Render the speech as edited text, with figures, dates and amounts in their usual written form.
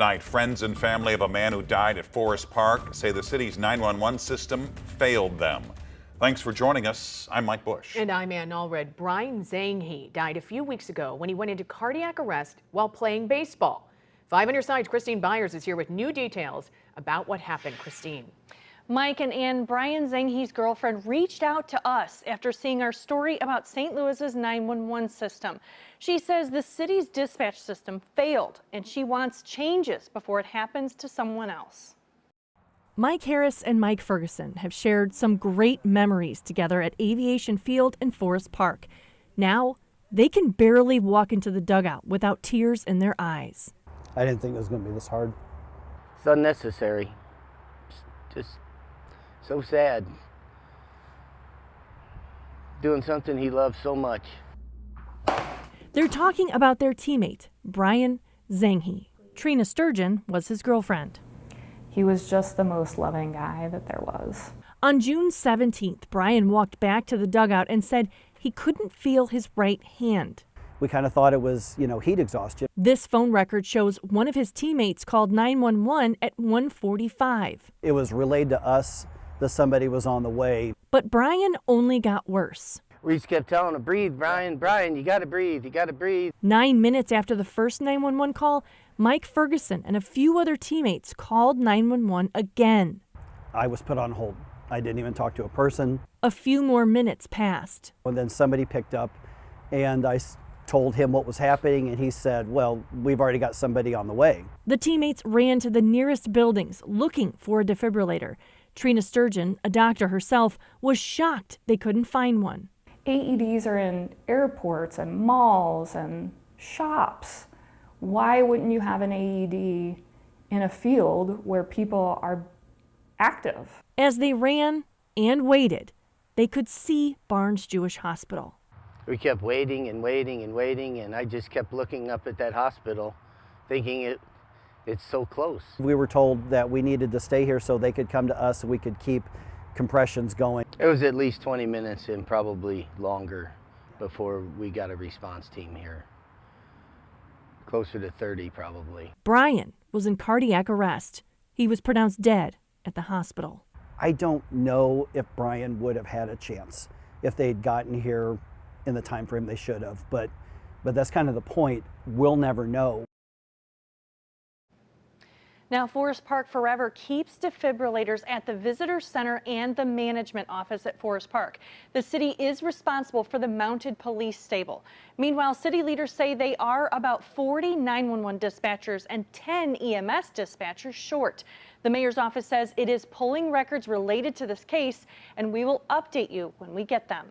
Tonight, friends and family of a man who died at Forest Park say the city's 911 system failed them. Thanks for joining us. I'm Mike Bush. And I'm Ann Allred. Brian Zanghi died a few weeks ago when he went into cardiac arrest while playing baseball. 5 on your side, Christine Byers is here with new details about what happened. Christine. Mike and Ann, Brian Zanghi's girlfriend reached out to us after seeing our story about St. Louis's 911 system. She says the city's dispatch system failed and she wants changes before it happens to someone else. Mike Harris and Mike Ferguson have shared some great memories together at Aviation Field in Forest Park. Now, they can barely walk into the dugout without tears in their eyes. I didn't think it was going to be this hard. It's unnecessary. Just so sad. Doing something he loves so much. They're talking about their teammate, Brian Zanghi. Trina Sturgeon was his girlfriend. He was just the most loving guy that there was. On June 17th, Brian walked back to the dugout and said he couldn't feel his right hand. We kind of thought it was, heat exhaustion. This phone record shows one of his teammates called 911 at 1:45. It was relayed to us that somebody was on the way. But Brian only got worse. We just kept telling him, breathe, Brian, you gotta breathe, you gotta breathe. 9 minutes after the first 911 call, Mike Ferguson and a few other teammates called 911 again. I was put on hold. I didn't even talk to a person. A few more minutes passed. And then somebody picked up and I told him what was happening and he said, well, we've already got somebody on the way. The teammates ran to the nearest buildings looking for a defibrillator. Trina Sturgeon, a doctor herself, was shocked they couldn't find one. AEDs are in airports and malls and shops. Why wouldn't you have an AED in a field where people are active? As they ran and waited, they could see Barnes Jewish Hospital. We kept waiting and waiting and waiting, and I just kept looking up at that hospital, thinking it's so close. We were told that we needed to stay here so they could come to us and we could keep compressions going. It was at least 20 minutes and probably longer before we got a response team here. Closer to 30 probably. Brian was in cardiac arrest. He was pronounced dead at the hospital. I don't know if Brian would have had a chance if they'd gotten here in the time frame they should have, but that's kind of the point. We'll never know. Now, Forest Park Forever keeps defibrillators at the visitor center and the management office at Forest Park. The city is responsible for the mounted police stable. Meanwhile, city leaders say they are about 40 911 dispatchers and 10 EMS dispatchers short. The mayor's office says it is pulling records related to this case, and we will update you when we get them.